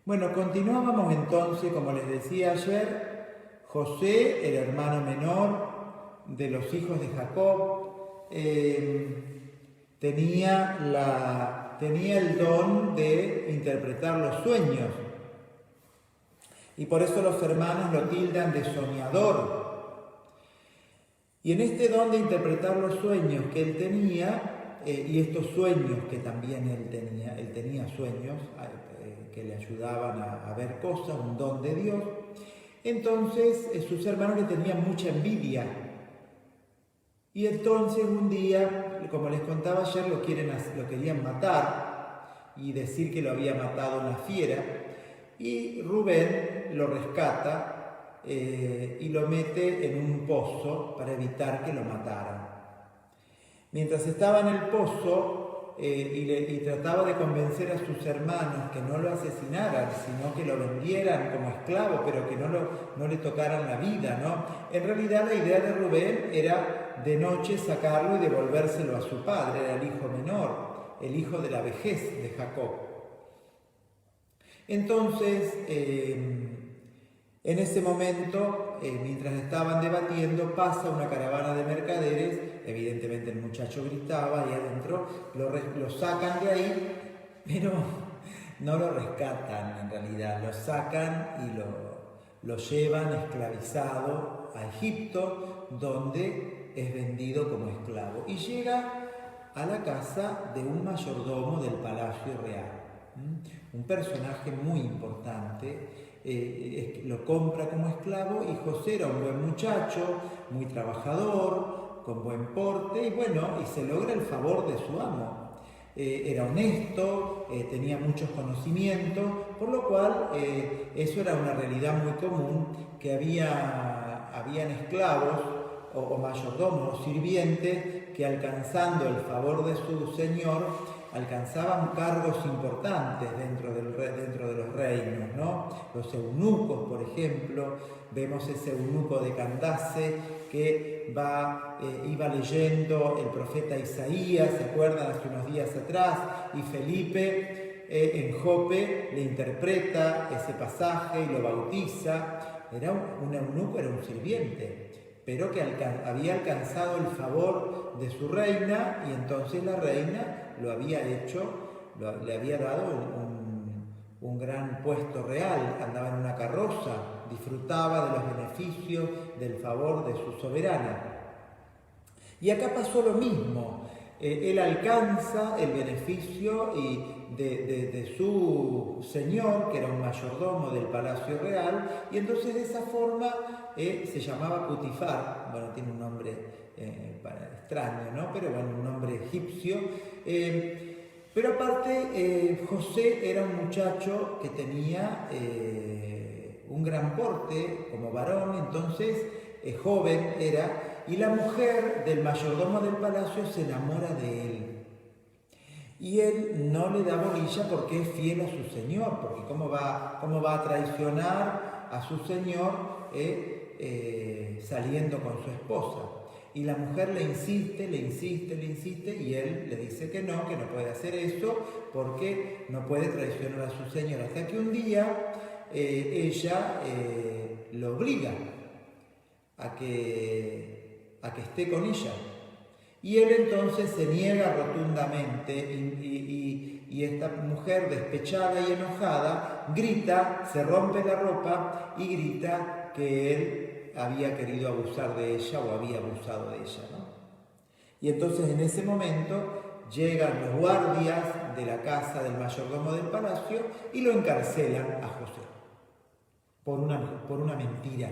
Bueno, continuábamos entonces, como les decía ayer, José, el hermano menor de los hijos de Jacob, tenía el don de interpretar los sueños. Y por eso los hermanos lo tildan de soñador. Y en este don de interpretar los sueños que él tenía, y estos sueños que también él tenía sueños que le ayudaban a ver cosas, un don de Dios, entonces sus hermanos le tenían mucha envidia. Y entonces un día, como les contaba ayer, lo querían matar y decir que lo había matado una fiera. Y Rubén lo rescata y lo mete en un pozo para evitar que lo mataran. Mientras estaba en el pozo y trataba de convencer a sus hermanos que no lo asesinaran, sino que lo vendieran como esclavo, pero que no le tocaran la vida, ¿no? En realidad la idea de Rubén era de noche sacarlo y devolvérselo a su padre, era el hijo menor, el hijo de la vejez de Jacob. Entonces, en ese momento, mientras estaban debatiendo, pasa una caravana de mercaderes, evidentemente el muchacho gritaba y adentro lo sacan de ahí, pero no lo rescatan en realidad, lo sacan y lo llevan esclavizado a Egipto, donde es vendido como esclavo. Y llega a la casa de un mayordomo del palacio real. Un personaje muy importante, lo compra como esclavo y José era un buen muchacho, muy trabajador, con buen porte y se logra el favor de su amo. Era honesto, tenía muchos conocimientos, por lo cual eso era una realidad muy común, que habían esclavos o mayordomos o sirvientes que alcanzando el favor de su señor alcanzaban cargos importantes dentro de los reinos, ¿no? Los eunucos, por ejemplo, vemos ese eunuco de Candace que iba leyendo el profeta Isaías, ¿se acuerdan? Hace unos días atrás, y Felipe en Jope le interpreta ese pasaje y lo bautiza. Era un eunuco, era un sirviente, pero que había alcanzado el favor de su reina y entonces la reina le había dado un gran puesto real, andaba en una carroza, disfrutaba de los beneficios del favor de su soberana. Y acá pasó lo mismo, él alcanza el beneficio de su señor, que era un mayordomo del palacio real, y entonces de esa forma se llamaba Putifar, bueno, tiene un nombre extraño, ¿no? Pero bueno, un nombre egipcio. Pero aparte, José era un muchacho que tenía un gran porte como varón, entonces joven era, y la mujer del mayordomo del palacio se enamora de él. Y él no le da bolilla porque es fiel a su señor, porque cómo va a traicionar a su señor saliendo con su esposa. Y la mujer le insiste y él le dice que no puede hacer eso porque no puede traicionar a su señor. Hasta que un día ella lo obliga a que esté con ella. Y él entonces se niega rotundamente y esta mujer despechada y enojada grita, se rompe la ropa y grita que él había querido abusar de ella o había abusado de ella, ¿no? Y entonces en ese momento llegan los guardias de la casa del mayordomo del palacio y lo encarcelan a José por una mentira,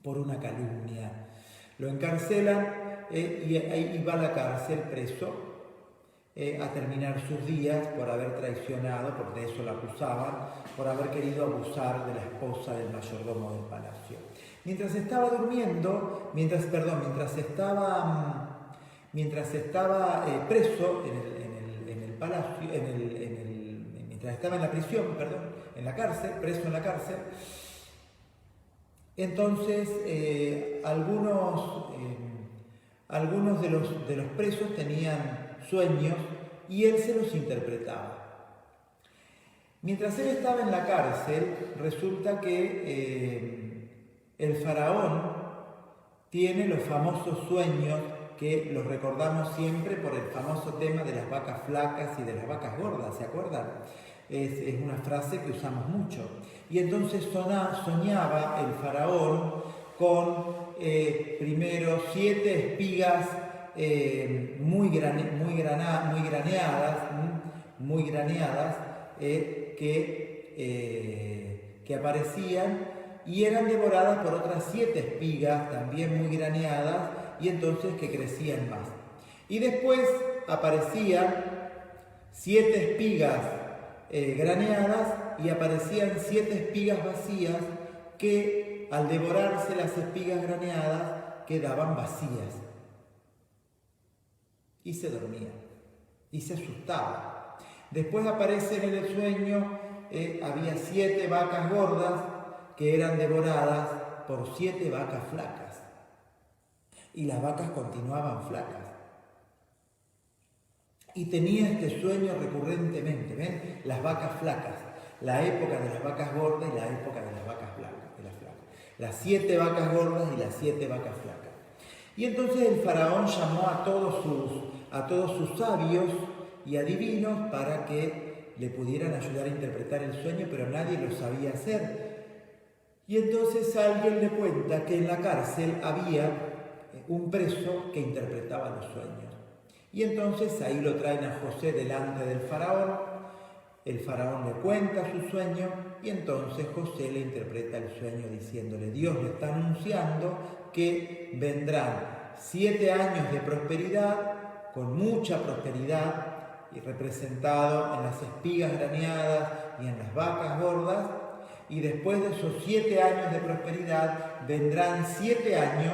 por una calumnia. Lo encarcelan y va a la cárcel preso a terminar sus días por haber traicionado, porque de eso lo acusaban, por haber querido abusar de la esposa del mayordomo del palacio. Mientras estaba durmiendo, mientras estaba preso en el palacio, mientras estaba en la prisión, en la cárcel, preso en la cárcel, entonces algunos de los presos tenían sueños y él se los interpretaba. Mientras él estaba en la cárcel, resulta que el faraón tiene los famosos sueños que los recordamos siempre por el famoso tema de las vacas flacas y de las vacas gordas, ¿se acuerdan? Es una frase que usamos mucho. Y entonces soñaba el faraón con primero 7 espigas muy graneadas que aparecían y eran devoradas por otras 7 espigas también muy graneadas y entonces que crecían más. Y después aparecían 7 espigas graneadas y aparecían 7 espigas vacías que al devorarse las espigas graneadas quedaban vacías. Y se dormía y se asustaba. Después aparece en el sueño, había 7 vacas gordas que eran devoradas por 7 vacas flacas. Y las vacas continuaban flacas. Y tenía este sueño recurrentemente, ¿ven? Las vacas flacas, la época de las vacas gordas y la época de las vacas flacas, Las 7 vacas gordas y las 7 vacas flacas. Y entonces el faraón llamó a todos sus sabios y adivinos para que le pudieran ayudar a interpretar el sueño, pero nadie lo sabía hacer. Y entonces alguien le cuenta que en la cárcel había un preso que interpretaba los sueños. Y entonces ahí lo traen a José delante del faraón, el faraón le cuenta su sueño y entonces José le interpreta el sueño diciéndole: Dios le está anunciando que vendrán 7 años de prosperidad, con mucha prosperidad, y representado en las espigas graneadas y en las vacas gordas, y después de esos 7 años de prosperidad vendrán 7 años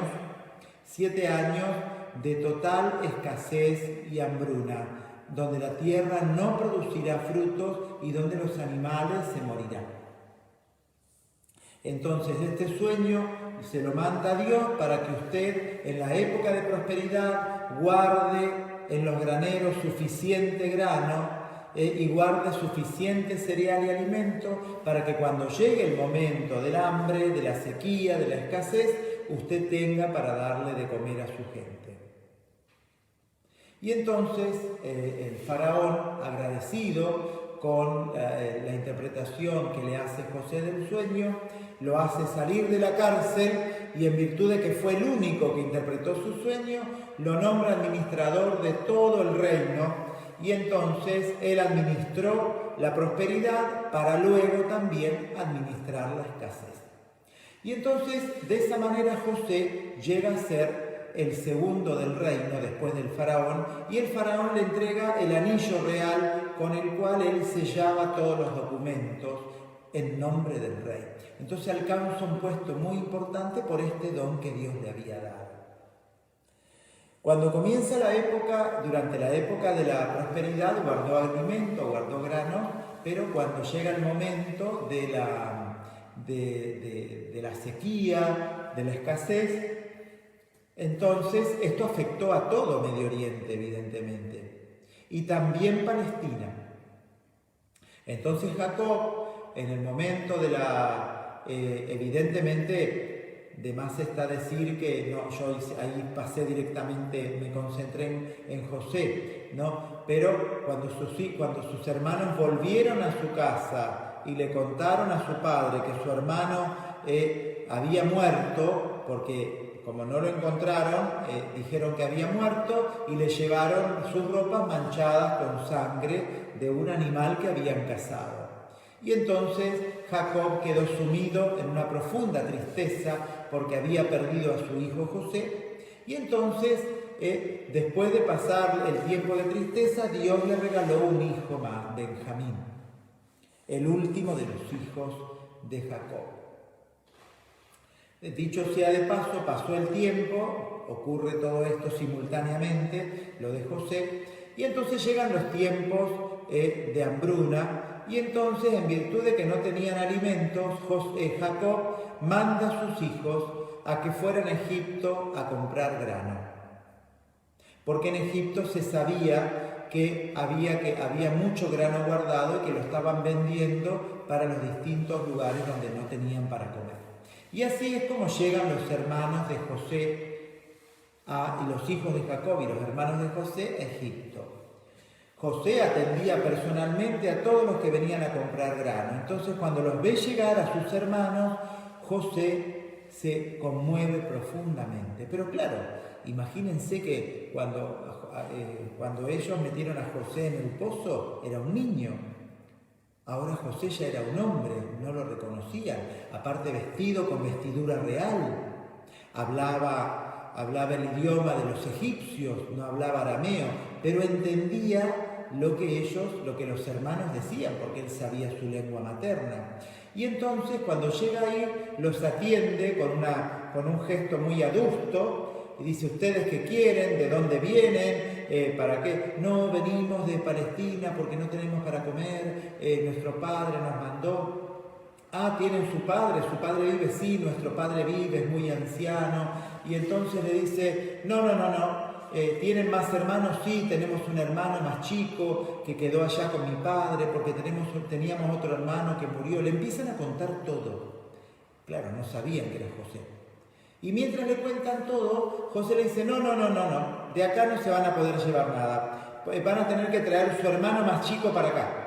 de total escasez y hambruna, donde la tierra no producirá frutos y donde los animales se morirán. Entonces este sueño se lo manda Dios para que usted en la época de prosperidad guarde en los graneros suficiente grano y guarde suficiente cereal y alimento para que cuando llegue el momento del hambre, de la sequía, de la escasez, usted tenga para darle de comer a su gente. Y entonces el faraón, agradecido con la interpretación que le hace José del sueño, lo hace salir de la cárcel y en virtud de que fue el único que interpretó su sueño, lo nombra administrador de todo el reino y entonces él administró la prosperidad para luego también administrar la escasez. Y entonces de esa manera José llega a ser el segundo del reino después del faraón, y el faraón le entrega el anillo real con el cual él sellaba todos los documentos en nombre del rey. Entonces alcanza un puesto muy importante por este don que Dios le había dado. Cuando comienza la época, durante la época de la prosperidad, guardó alimento, guardó grano, pero cuando llega el momento de la sequía, de la escasez, entonces esto afectó a todo Medio Oriente, evidentemente, y también Palestina. Entonces Jacob, en el momento de evidentemente, de más está decir que no, yo ahí pasé directamente, me concentré en José, ¿no? Pero cuando sus hermanos volvieron a su casa y le contaron a su padre que su hermano había muerto, porque como no lo encontraron, dijeron que había muerto y le llevaron sus ropas manchadas con sangre de un animal que habían cazado. Y entonces Jacob quedó sumido en una profunda tristeza porque había perdido a su hijo José. Y entonces, después de pasar el tiempo de tristeza, Dios le regaló un hijo más, Benjamín, el último de los hijos de Jacob. Dicho sea de paso, pasó el tiempo, ocurre todo esto simultáneamente, lo de José, y entonces llegan los tiempos de hambruna, y entonces, en virtud de que no tenían alimentos, Jacob manda a sus hijos a que fueran a Egipto a comprar grano. Porque en Egipto se sabía que había mucho grano guardado y que lo estaban vendiendo para los distintos lugares donde no tenían para comer. Y así es como llegan los hermanos de José y los hijos de Jacob y los hermanos de José a Egipto. José atendía personalmente a todos los que venían a comprar grano. Entonces, cuando los ve llegar a sus hermanos, José se conmueve profundamente. Pero claro, imagínense que cuando ellos metieron a José en el pozo, era un niño. Ahora José ya era un hombre, no lo reconocían. Aparte, vestido con vestidura real. Hablaba el idioma de los egipcios, no hablaba arameo, pero entendía lo que los hermanos decían, porque él sabía su lengua materna. Y entonces, cuando llega ahí, los atiende con un gesto muy adusto y dice: ¿ustedes qué quieren? ¿De dónde vienen? ¿Para qué? No, venimos de Palestina porque no tenemos para comer, nuestro padre nos mandó. Ah, ¿tienen su padre vive? Sí, nuestro padre vive, es muy anciano. Y entonces le dice: no. ¿Tienen más hermanos? Sí, tenemos un hermano más chico que quedó allá con mi padre porque teníamos otro hermano que murió. Le empiezan a contar todo. Claro, no sabían que era José. Y mientras le cuentan todo, José le dice: no, de acá no se van a poder llevar nada. Van a tener que traer su hermano más chico para acá.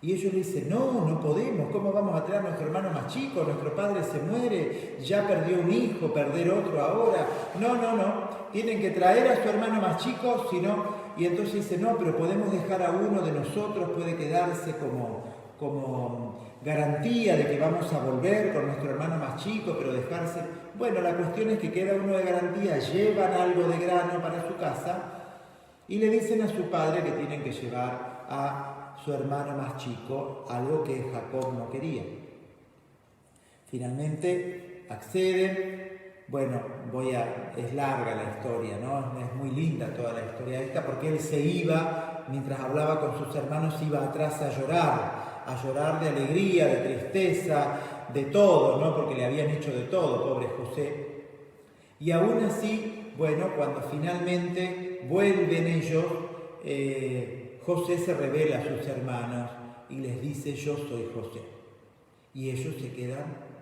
Y ellos le dicen: no podemos, ¿cómo vamos a traer a nuestro hermano más chico? Nuestro padre se muere, ya perdió un hijo, perder otro ahora. No, tienen que traer a su hermano más chico, si no. Y entonces dice: no, pero podemos dejar a uno de nosotros, puede quedarse como garantía de que vamos a volver con nuestro hermano más chico, pero dejarse... Bueno, la cuestión es que queda uno de garantía, llevan algo de grano para su casa y le dicen a su padre que tienen que llevar a su hermano más chico, algo que Jacob no quería. Finalmente acceden. Bueno, es larga la historia, ¿no? Es muy linda toda la historia esta, porque él se iba, mientras hablaba con sus hermanos, iba atrás a llorar de alegría, de tristeza, de todo, ¿no? Porque le habían hecho de todo, pobre José. Y aún así, bueno, cuando finalmente vuelven ellos, José se revela a sus hermanos y les dice: yo soy José. Y ellos se quedan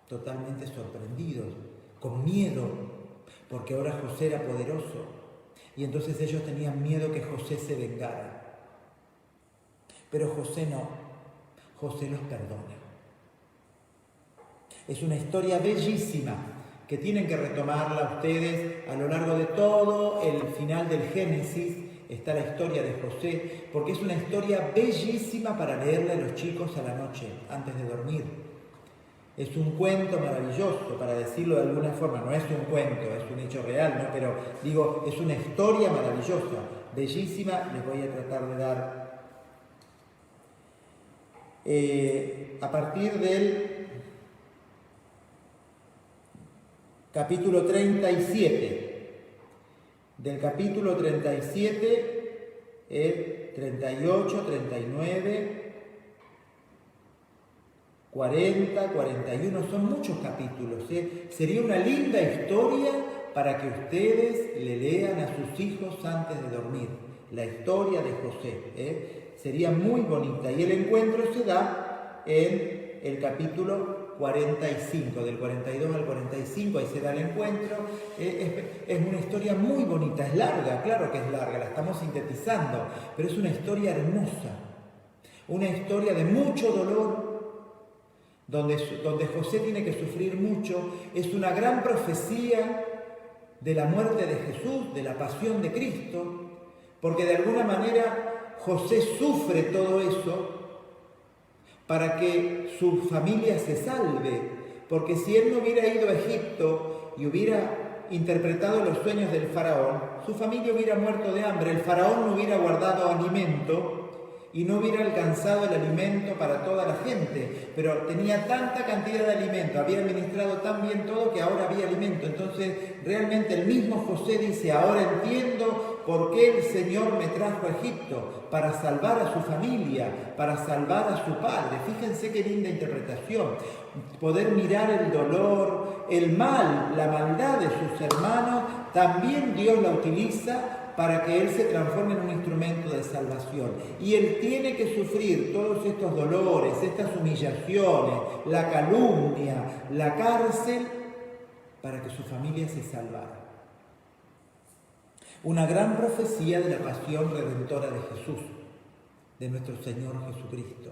totalmente sorprendidos, con miedo, porque ahora José era poderoso. Y entonces ellos tenían miedo que José se vengara. Pero José no, José los perdona. Es una historia bellísima que tienen que retomarla ustedes a lo largo de todo el final del Génesis. Está la historia de José, porque es una historia bellísima para leerla a los chicos a la noche, antes de dormir. Es un cuento maravilloso, para decirlo de alguna forma. No es un cuento, es un hecho real, ¿no? Pero digo, es una historia maravillosa, bellísima. Les voy a tratar de dar a partir del capítulo 37. Del capítulo 37, 38, 39, 40, 41, son muchos capítulos. Sería una linda historia para que ustedes le lean a sus hijos antes de dormir. La historia de José. Sería muy bonita. Y el encuentro se da en el capítulo 45, del 42 al 45, ahí se da el encuentro. Es una historia muy bonita, es larga, claro que es larga, la estamos sintetizando, pero es una historia hermosa, una historia de mucho dolor, donde José tiene que sufrir mucho. Es una gran profecía de la muerte de Jesús, de la pasión de Cristo, porque de alguna manera José sufre todo eso para que su familia se salve, porque si él no hubiera ido a Egipto y hubiera interpretado los sueños del faraón, su familia hubiera muerto de hambre, el faraón no hubiera guardado alimento y no hubiera alcanzado el alimento para toda la gente, pero tenía tanta cantidad de alimento, había administrado tan bien todo que ahora había alimento. Entonces realmente el mismo José dice: ahora entiendo por qué el Señor me trajo a Egipto, para salvar a su familia, para salvar a su padre. Fíjense qué linda interpretación, poder mirar el dolor, el mal, la maldad de sus hermanos, también Dios la utiliza para que él se transforme en un instrumento de salvación. Y él tiene que sufrir todos estos dolores, estas humillaciones, la calumnia, la cárcel, para que su familia se salvara. Una gran profecía de la pasión redentora de Jesús, de nuestro Señor Jesucristo.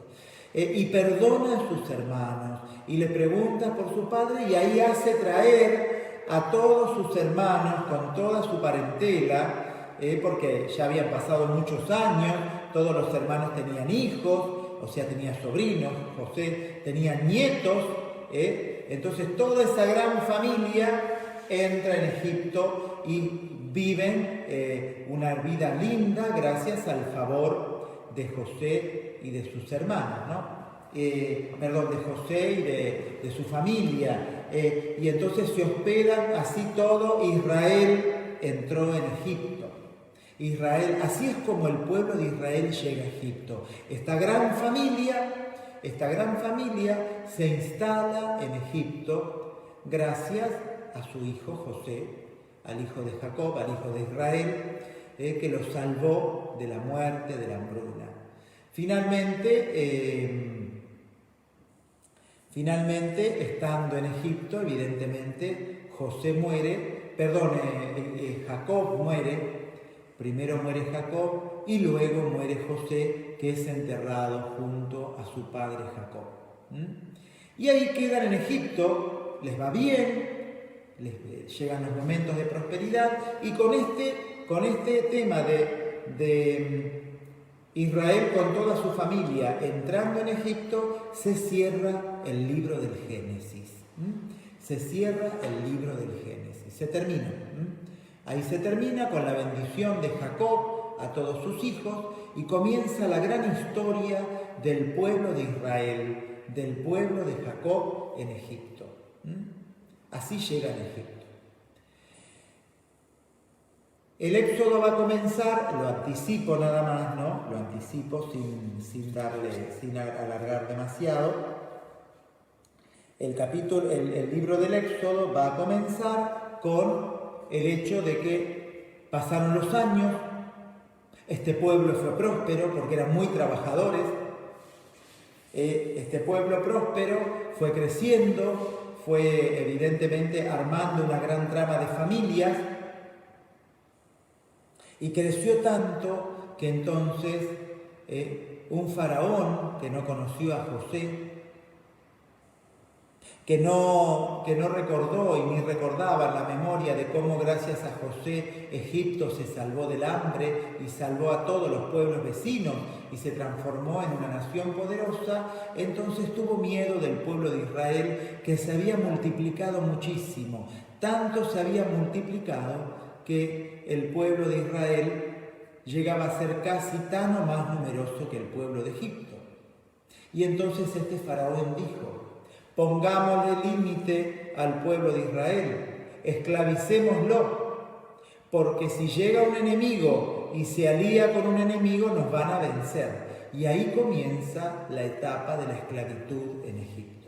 Y perdona a sus hermanos y le pregunta por su padre, y ahí hace traer a todos sus hermanos con toda su parentela, porque ya habían pasado muchos años, todos los hermanos tenían hijos, o sea, tenía sobrinos, José tenía nietos, entonces toda esa gran familia entra en Egipto y viven una vida linda gracias al favor de José y de sus hermanos, ¿no? De José y de su familia. Y entonces se hospedan así todo. Israel entró en Egipto. Israel, así es como el pueblo de Israel llega a Egipto. Esta gran familia se instala en Egipto gracias a su hijo José, al hijo de Jacob, al hijo de Israel, que lo salvó de la muerte, de la hambruna. Finalmente, estando en Egipto, evidentemente, Jacob muere, primero muere Jacob y luego muere José, que es enterrado junto a su padre Jacob. Y ahí quedan en Egipto, les va bien, llegan los momentos de prosperidad, y con este tema de Israel con toda su familia entrando en Egipto, se cierra el libro del Génesis. Se cierra el libro del Génesis, se termina. Ahí se termina con la bendición de Jacob a todos sus hijos y comienza la gran historia del pueblo de Israel, del pueblo de Jacob en Egipto. Así llega a Egipto. El éxodo va a comenzar, lo anticipo nada más, ¿no? Lo anticipo sin alargar demasiado. El libro del éxodo va a comenzar con el hecho de que pasaron los años, este pueblo fue próspero porque eran muy trabajadores, este pueblo próspero fue creciendo, fue evidentemente armando una gran trama de familias, y creció tanto que entonces un faraón que no conoció a José, que no recordó y ni recordaba la memoria de cómo gracias a José Egipto se salvó del hambre y salvó a todos los pueblos vecinos y se transformó en una nación poderosa, entonces tuvo miedo del pueblo de Israel, que se había multiplicado muchísimo. Tanto se había multiplicado que el pueblo de Israel llegaba a ser casi tan o más numeroso que el pueblo de Egipto. Y entonces este faraón dijo: pongámosle límite al pueblo de Israel, esclavicémoslo, porque si llega un enemigo y se alía con un enemigo nos van a vencer. Y ahí comienza la etapa de la esclavitud en Egipto.